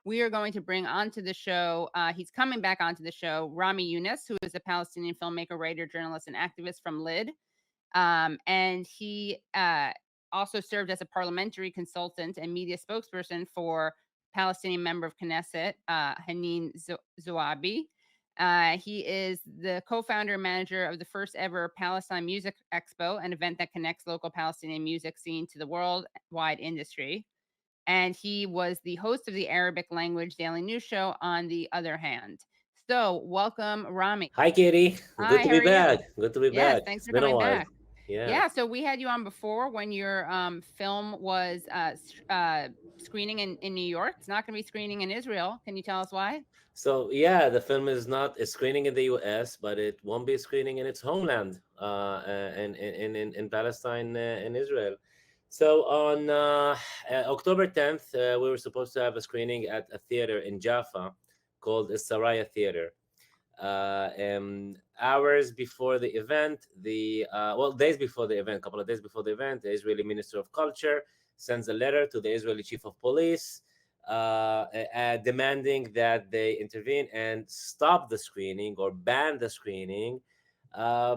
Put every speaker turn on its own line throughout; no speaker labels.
We are going to bring onto the show, he's coming back onto the show, Rami Younis, who is a Palestinian filmmaker, writer, journalist, and activist from LID. And he also served as a parliamentary consultant and media spokesperson for Palestinian member of Knesset, Haneen Zoabi. He is the co-founder and manager of the first ever Palestine Music Expo, an event that connects local Palestinian music scene to the worldwide industry. And he was the host of the Arabic language daily news show, On the Other Hand. So welcome, Rami.
Hi, Katie.
Hi,
Good to be
how are you?
back. Good to be
Yes,
back.
thanks
It's
for
been a
coming
while.
back.
Yeah.
Yeah, so we had you on before when your film was screening in New York. It's not going to be screening in Israel. Can you tell us why?
So yeah, the film is not a screening in the U.S., but it won't be screening in its homeland, in Palestine, in Israel. So on October 10th, we were supposed to have a screening at a theater in Jaffa called the Saraya Theater. Hours before the event, days before the event, a couple of days before the event, the Israeli Minister of Culture sends a letter to the Israeli Chief of Police demanding that they intervene and stop the screening or ban the screening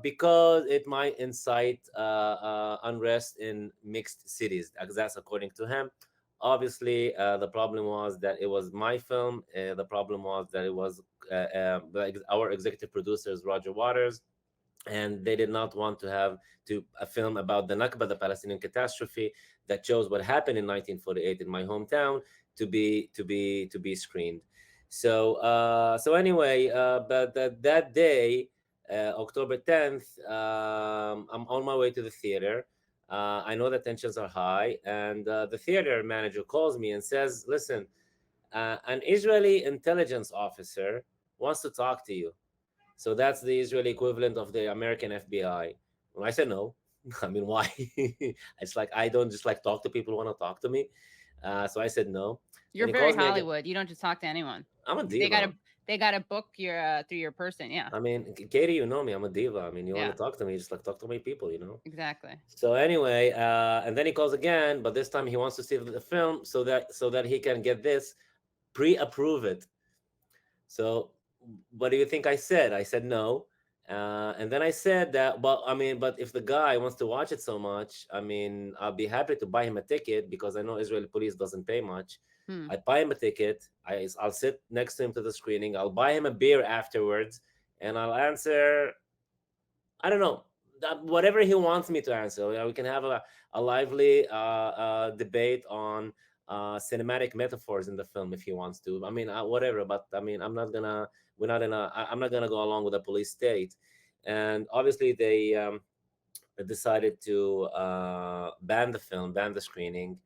because it might incite unrest in mixed cities. That's according to him. Obviously, the problem was that it was my film. The problem was that it was our executive producers, Roger Waters, and they did not want to have a film about the Nakba, the Palestinian catastrophe that shows what happened in 1948 in my hometown, to be screened. So anyway, but that day, October 10th, I'm on my way to the theater. I know the tensions are high, and the theater manager calls me and says, "Listen, an Israeli intelligence officer wants to talk to you." So that's the Israeli equivalent of the American FBI. Well, I said no. I mean, why? It's like I don't just like talk to people who want to talk to me. So I said no.
You're very Hollywood. You don't just talk to anyone.
I'm a diva.
They gotta book your through your person. Yeah.
I mean, Katie, you know me. I'm a diva. I mean, you want to talk to me, just like talk to my people,
Exactly.
So anyway, and then he calls again, but this time he wants to see the film so that he can get this, pre-approve it. So what do you think I said? I said no. And then I said that, but if the guy wants to watch it so much, I mean, I'll be happy to buy him a ticket because I know Israeli police doesn't pay much. I buy him a ticket. I'll sit next to him to the screening. I'll buy him a beer afterwards, and I'll answer, I don't know, whatever he wants me to answer. We can have a lively debate on cinematic metaphors in the film if he wants to. I mean, whatever. But I mean, I'm not gonna go along with the police state. And obviously, they decided to ban the screening,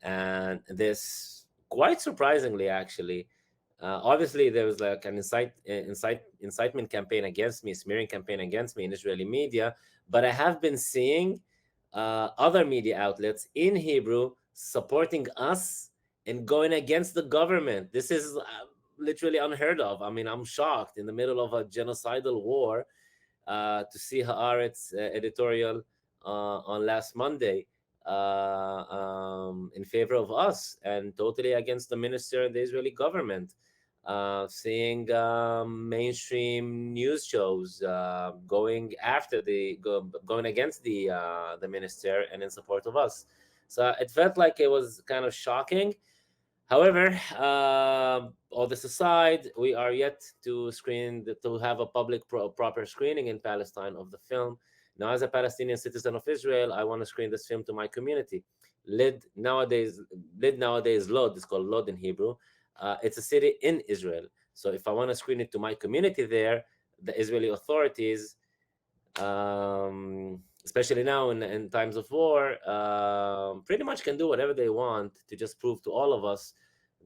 and this quite surprisingly, actually. Obviously, there was like an incitement campaign against me, smearing campaign against me in Israeli media. But I have been seeing other media outlets in Hebrew supporting us and going against the government. This is literally unheard of. I mean, I'm shocked in the middle of a genocidal war to see Haaretz editorial on last Monday in favor of us and totally against the minister and the Israeli government. Seeing mainstream news shows going against the minister and in support of us. So it felt like it was kind of shocking. However, all this aside, we are yet to have a public proper screening in Palestine of the film. Now, as a Palestinian citizen of Israel, I want to screen this film to my community. Lod nowadays, Lod is called Lod in Hebrew. It's a city in Israel. So if I want to screen it to my community there, the Israeli authorities, especially now in times of war, pretty much can do whatever they want to just prove to all of us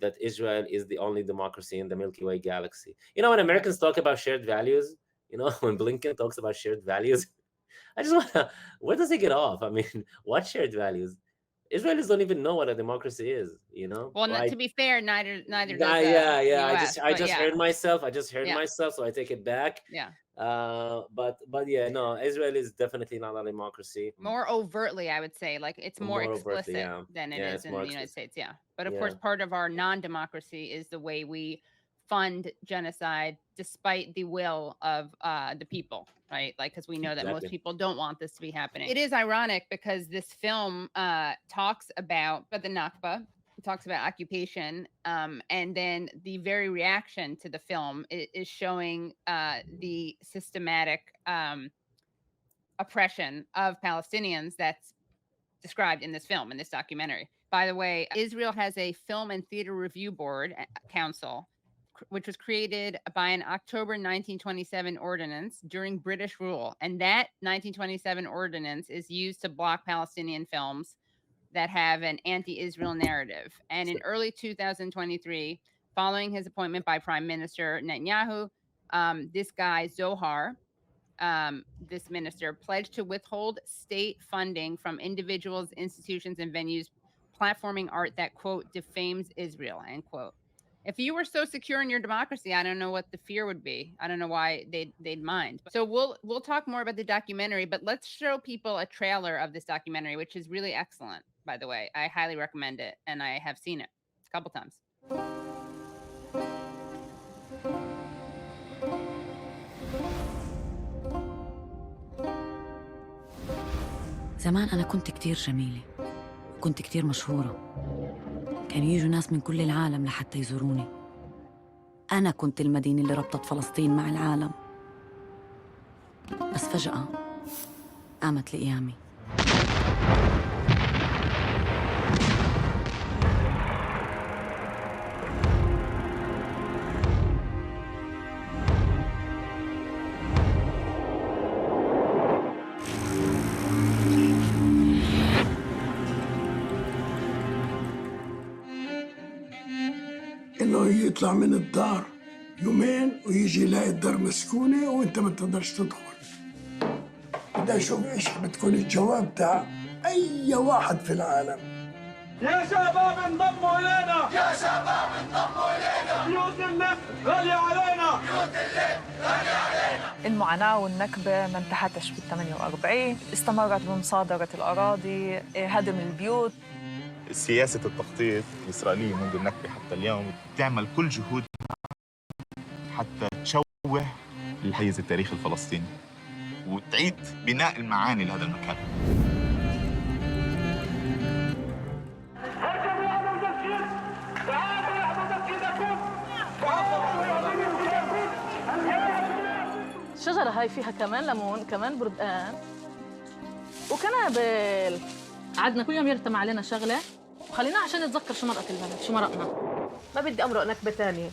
that Israel is the only democracy in the Milky Way galaxy. When Americans talk about shared values, when Blinken talks about shared values, I just want to, where does he get off? I mean, what shared values? Israelis don't even know what a democracy is,
Well, to be fair, neither does
yeah.
US,
I just heard myself. So I take it back.
Yeah.
But yeah, no, Israel is definitely not a democracy.
More overtly, I would say, like it's more
More overtly,
explicit
yeah.
than it
Yeah,
is
it's
in
more
the United States. Yeah. But of
yeah.
course, part of our non-democracy is the way we fund genocide despite the will of the people, right? Like, because we know that most
Exactly.
people don't want this to be happening. It is ironic because this film talks about the Nakba, it talks about occupation, and then the very reaction to the film is showing the systematic oppression of Palestinians that's described in this film, in this documentary. By the way, Israel has a film and theater review board council, which was created by an October 1927 ordinance during British rule. And that 1927 ordinance is used to block Palestinian films that have an anti Israel narrative. And in early 2023, following his appointment by Prime Minister Netanyahu, this guy, Zohar, this minister pledged to withhold state funding from individuals, institutions, and venues platforming art that, quote, defames Israel, end quote. If you were so secure in your democracy, I don't know what the fear would be. I don't know why they'd mind. So we'll talk more about the documentary, but let's show people a trailer of this documentary, which is really excellent, by the way. I highly recommend it, and I have seen it a couple times.
زمان أنا كنت كتير جميلة وكنت كتير مشهورة. كانوا يجوا ناس من كل العالم لحتى يزوروني. أنا كنت المدينة اللي ربطت فلسطين مع العالم. بس فجأة قامت لقيامي.
إنه يطلع من الدار يومين ويجي يلاقي الدار مسكونة وأنت ما تقدرش تدخل. بدي أشوف إيش بتكون الجواب تاع أي واحد في العالم.
يا شباب انضموا إلينا! يا شباب انضموا إلينا! بيوت الليل غالية علينا! بيوت الليل غالية علينا!
المعاناة والنكبة ما انتهتش بال 48، استمرت بمصادرة الأراضي، هدم البيوت.
سياسة التخطيط الإسرائيلية منذ النكبة حتى اليوم تعمل كل جهودها حتى تشوه الحيز التاريخي الفلسطيني وتعيد بناء المعاني لهذا المكان.
الشجرة هاي فيها كمان ليمون، كمان بردقان وكنابل. قعدنا كل يوم يرتم علينا شغلة وخلينا عشان نتذكر شو مرقت البلد، شو مرقنا. ما بدي أمرق نكبة تانية.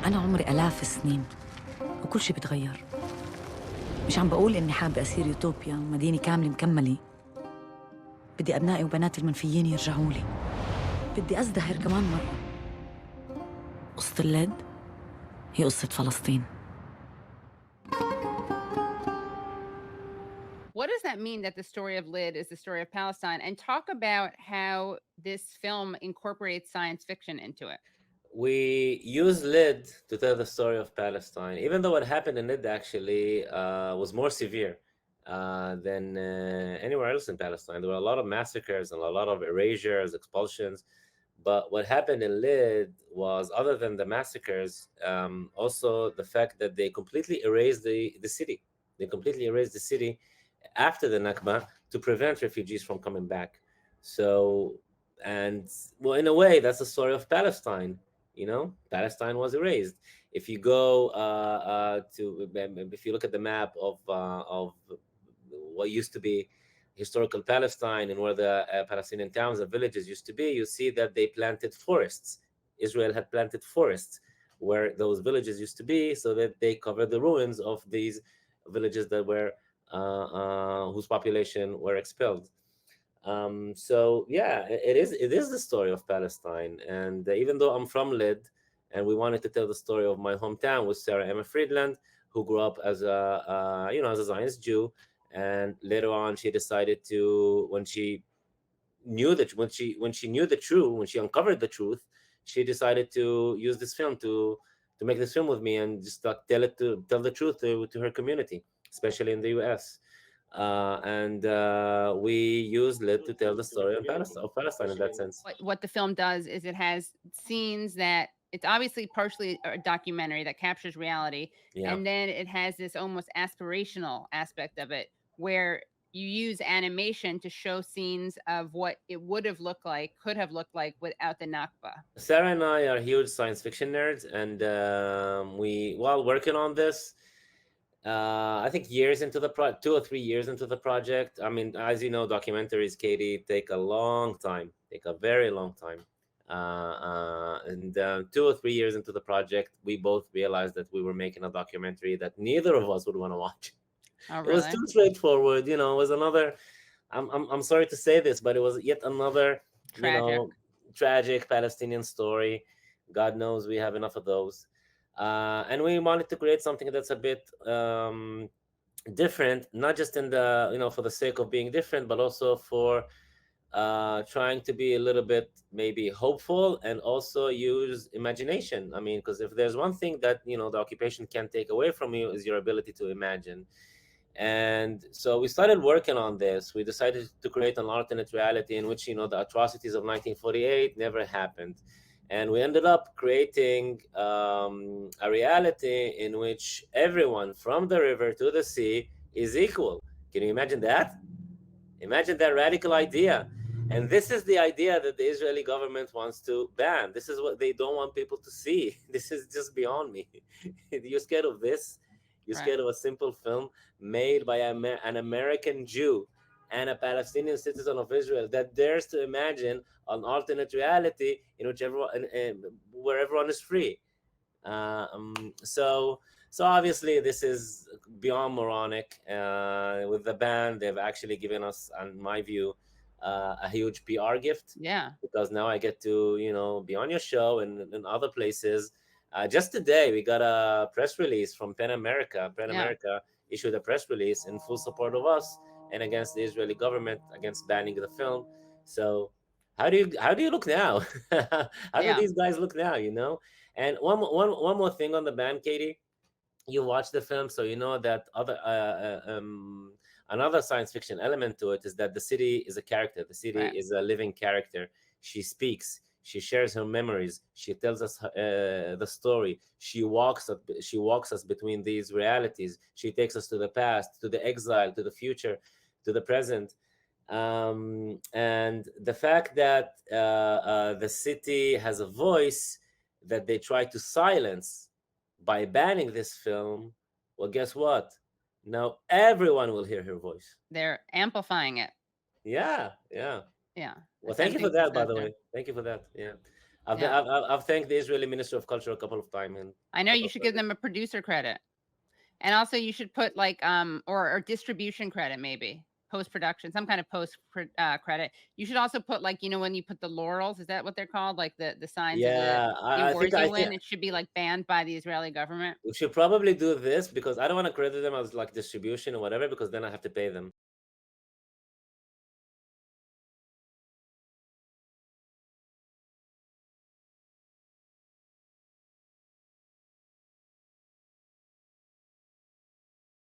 أنا عمري آلاف السنين وكل شي بتغير. مش عم بقول إني حابة أصير يوتوبيا مدينة كاملة مكملة. بدي أبنائي وبناتي المنفيين يرجعوا لي. بدي أزدهر كمان مرة. قصة اللد هي قصة فلسطين.
What does that mean that the story of Lid is the story of Palestine? And talk about how this film incorporates science fiction into it.
We use Lid to tell the story of Palestine, even though what happened in Lid actually was more severe than anywhere else in Palestine. There were a lot of massacres and a lot of erasures, expulsions. But what happened in Lid was, other than the massacres, also the fact that they completely erased the city. They completely erased the city after the Nakba to prevent refugees from coming back. So, and well, in a way, that's the story of Palestine. You know, Palestine was erased. If you go if you look at the map of what used to be historical Palestine and where the Palestinian towns and villages used to be, you see that they planted forests. Israel had planted forests where those villages used to be, so that they covered the ruins of these villages that were whose population were expelled. So yeah, it is the story of Palestine. And even though I'm from Lid, and we wanted to tell the story of my hometown with Sarah Friedland, who grew up as a as a Zionist Jew, and later on she decided to, when she uncovered the truth, she decided to use this film to to make this film with me and just like tell the truth to her community, especially in the U.S. And we used Lid to tell the story of Palestine in that sense.
What the film does is it has scenes that it's obviously partially a documentary that captures reality,
Yeah.
and then it has this almost aspirational aspect of it where you use animation to show scenes of what it would have looked like, could have looked like without the Nakba.
Sarah and I are huge science fiction nerds, and we, while working on this, I think years into the 2 or 3 years into the project. I mean, as you know, documentaries, Katie, take a long time, take a very long time. And 2 or 3 years into the project, we both realized that we were making a documentary that neither of us would want to watch.
Oh,
It
really?
was too straightforward, you know. It was another. I'm sorry to say this, but it was yet another,
Tragic.
tragic Palestinian story. God knows we have enough of those. And we wanted to create something that's a bit different, not just in the, for the sake of being different, but also for trying to be a little bit maybe hopeful and also use imagination. I mean, because if there's one thing that, the occupation can't take away from you is your ability to imagine. And so we started working on this. We decided to create an alternate reality in which, the atrocities of 1948 never happened. And we ended up creating a reality in which everyone from the river to the sea is equal. Can you imagine that? Imagine that radical idea. And this is the idea that the Israeli government wants to ban. This is what they don't want people to see. This is just beyond me. You're scared of this? You're scared of a simple film made by an American Jew and a Palestinian citizen of Israel that dares to imagine an alternate reality in which where everyone is free. So obviously this is beyond moronic. With the band, they've actually given us, in my view, a huge PR gift.
Yeah.
Because now I get to, be on your show and in other places. Just today, we got a press release from PEN America. PEN America issued a press release in full support of us and against the Israeli government, against banning the film. So how do you look now? How do these guys look now, And one more thing on the ban, Katie. You watch the film, so you know that another science fiction element to it is that the city is a character. The city is a living character. She speaks. She shares her memories. She tells us the story. She walks us between these realities. She takes us to the past, to the exile, to the future, to the present. And the fact that the city has a voice that they try to silence by banning this film, well, guess what? Now everyone will hear her voice.
They're amplifying it.
Yeah. Well, thank you for
Attempting to
that, by the
censor.
way. Thank you for that. Yeah. I've thanked the Israeli Minister of Culture a couple of times. And
I know you should give them a producer credit. And also you should put like or distribution credit, maybe post-production, some kind of post credit. You should also put like, when you put the laurels, is that what they're called? Like the signs of the awards you win, it should be like banned by the Israeli government.
We should probably do this because I don't want to credit them as like distribution or whatever, because then I have to pay them.